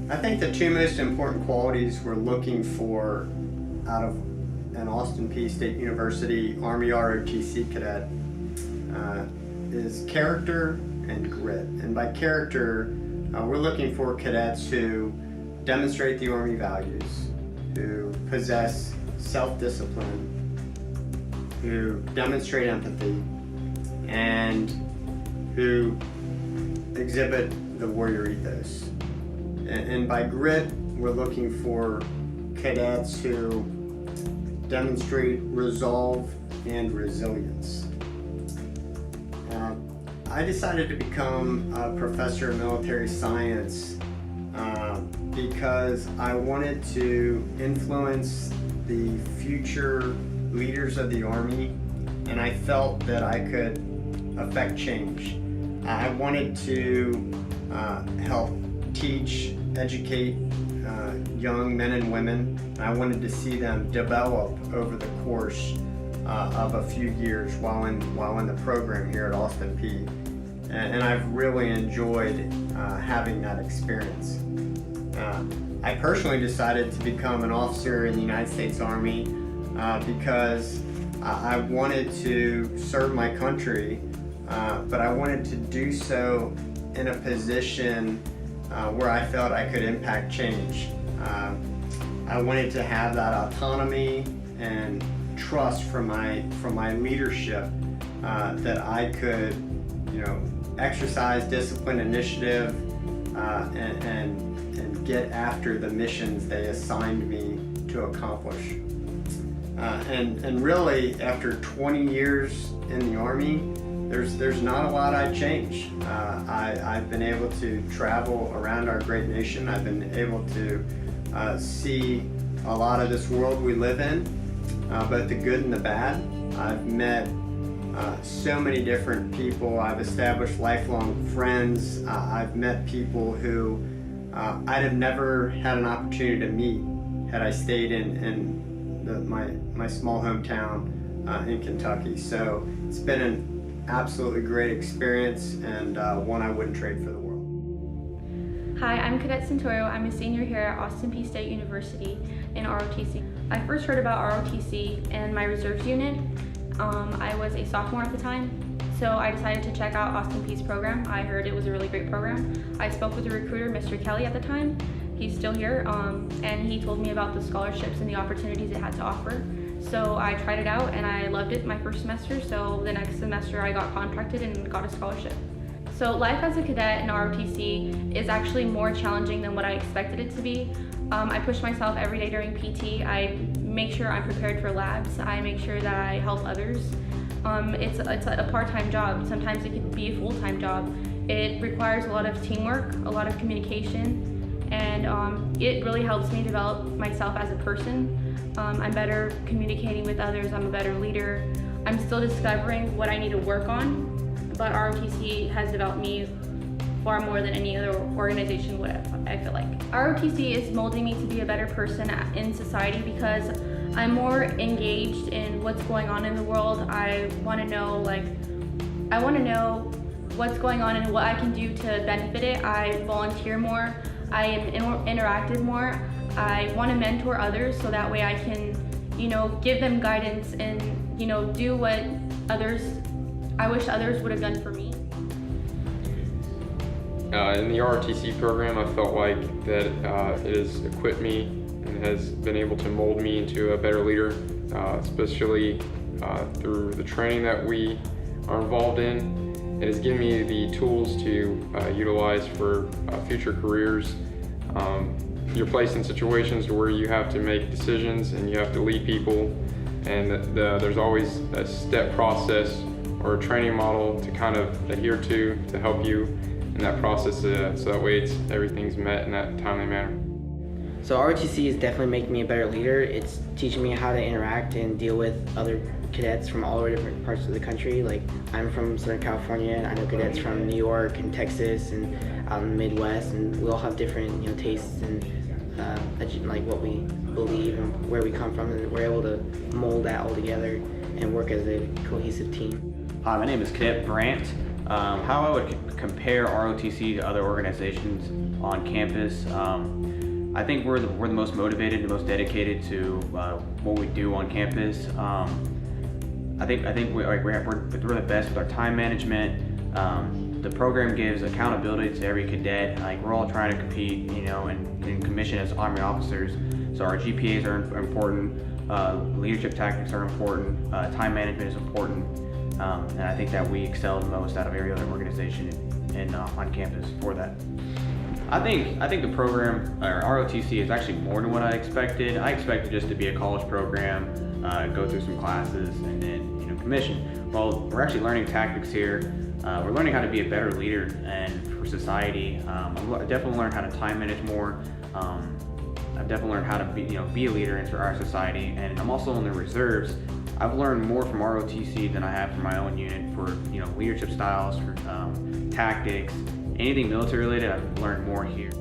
I think the two most important qualities we're looking for out of an Austin Peay State University Army ROTC cadet is character and grit. And by character, we're looking for cadets who demonstrate the Army values, who possess self-discipline, who demonstrate empathy, and who exhibit the warrior ethos. And by grit, we're looking for cadets who demonstrate resolve and resilience. I decided to become a professor of military science because I wanted to influence the future leaders of the Army, and I felt that I could affect change. I wanted to help teach, educate young men and women. I wanted to see them develop over the course of a few years while in the program here at Austin Peay. And I've really enjoyed having that experience. I personally decided to become an officer in the United States Army because I wanted to serve my country, but I wanted to do so in a position where I felt I could impact change. I wanted to have that autonomy and trust from my leadership that I could, exercise discipline, initiative, and get after the missions they assigned me to accomplish. And really, after 20 years in the Army, there's not a lot I'd change. I've been able to travel around our great nation. I've been able to see a lot of this world we live in, both the good and the bad. I've met so many different people. I've established lifelong friends. I've met people who I'd have never had an opportunity to meet had I stayed in my small hometown in Kentucky. So it's been an absolutely great experience, and one I wouldn't trade for the world. Hi, I'm Cadet Centorio. I'm a senior here at Austin Peay State University in ROTC. I first heard about ROTC in my reserves unit. I was a sophomore at the time, so I decided to check out Austin Peay's program. I heard it was a really great program. I spoke with the recruiter, Mr. Kelly, at the time. He's still here, and he told me about the scholarships and the opportunities it had to offer. So I tried it out and I loved it my first semester, so the next semester I got contracted and got a scholarship. So life as a cadet in ROTC is actually more challenging than what I expected it to be. I push myself every day during PT. I make sure I'm prepared for labs. I make sure that I help others. It's a part-time job. Sometimes it can be a full-time job. It requires a lot of teamwork, a lot of communication, and it really helps me develop myself as a person. I'm better communicating with others. I'm a better leader. I'm still discovering what I need to work on, but ROTC has developed me far more than any other organization would have, I feel like. ROTC is molding me to be a better person in society because I'm more engaged in what's going on in the world. I want to know what's going on and what I can do to benefit it. I volunteer more. I am interactive more. I want to mentor others so that way I can, give them guidance and, do what I wish others would have done for me. In the ROTC program, I felt like that it has equipped me and has been able to mold me into a better leader, especially through the training that we are involved in. It has given me the tools to utilize for future careers. You're placed in situations where you have to make decisions and you have to lead people, and there's always a step process or a training model to kind of adhere to help you in that process, so that way everything's met in that timely manner. So ROTC is definitely making me a better leader. It's teaching me how to interact and deal with other cadets from all over different parts of the country. Like, I'm from Southern California, and I know cadets from New York and Texas and out in the Midwest, and we all have different tastes and like what we believe and where we come from, and we're able to mold that all together and work as a cohesive team. Hi, my name is Cadet Brant. How I would compare ROTC to other organizations on campus. I think we're the most motivated and most dedicated to what we do on campus. I think we're the best with our time management. The program gives accountability to every cadet. Like, we're all trying to compete, you know, and commission as Army officers. So our GPAs are important. Leadership tactics are important. Time management is important. And I think that we excel the most out of every other organization on campus for that. I think the program, or ROTC, is actually more than what I expected. I expected just to be a college program, go through some classes, and then, you know, commission. Well, we're actually learning tactics here. We're learning how to be a better leader and for society. I've definitely learned how to time manage more. I've definitely learned how to be a leader in our society, and I'm also in the reserves. I've learned more from ROTC than I have from my own unit for, you know, leadership styles, for tactics, anything military related. I've learned more here.